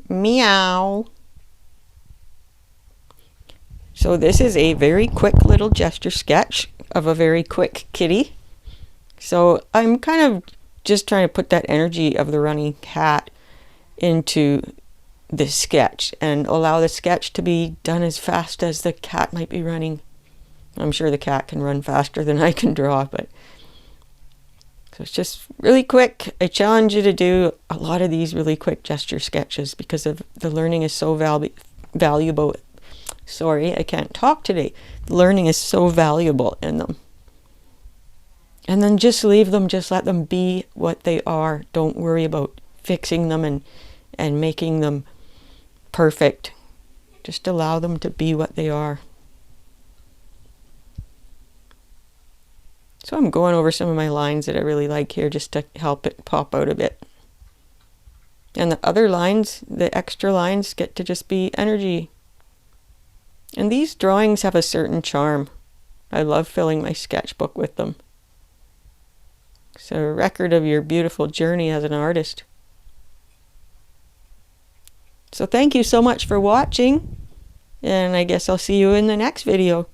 Meow. So this is a very quick little gesture sketch of a very quick kitty. So I'm kind of just trying to put that energy of the running cat into the sketch and allow the sketch to be done as fast as the cat might be running. I'm sure the cat can run faster than I can draw, but so it's just really quick. I challenge you to do a lot of these really quick gesture sketches because of the learning is so valuable. Sorry, I can't talk today. The learning is so valuable in them. And then just leave them, just let them be what they are. Don't worry about fixing them and making them perfect. Just allow them to be what they are. So I'm going over some of my lines that I really like here just to help it pop out a bit. And the other lines, the extra lines, get to just be energy. And these drawings have a certain charm. I love filling my sketchbook with them. It's a record of your beautiful journey as an artist. So thank you so much for watching, and I guess I'll see you in the next video.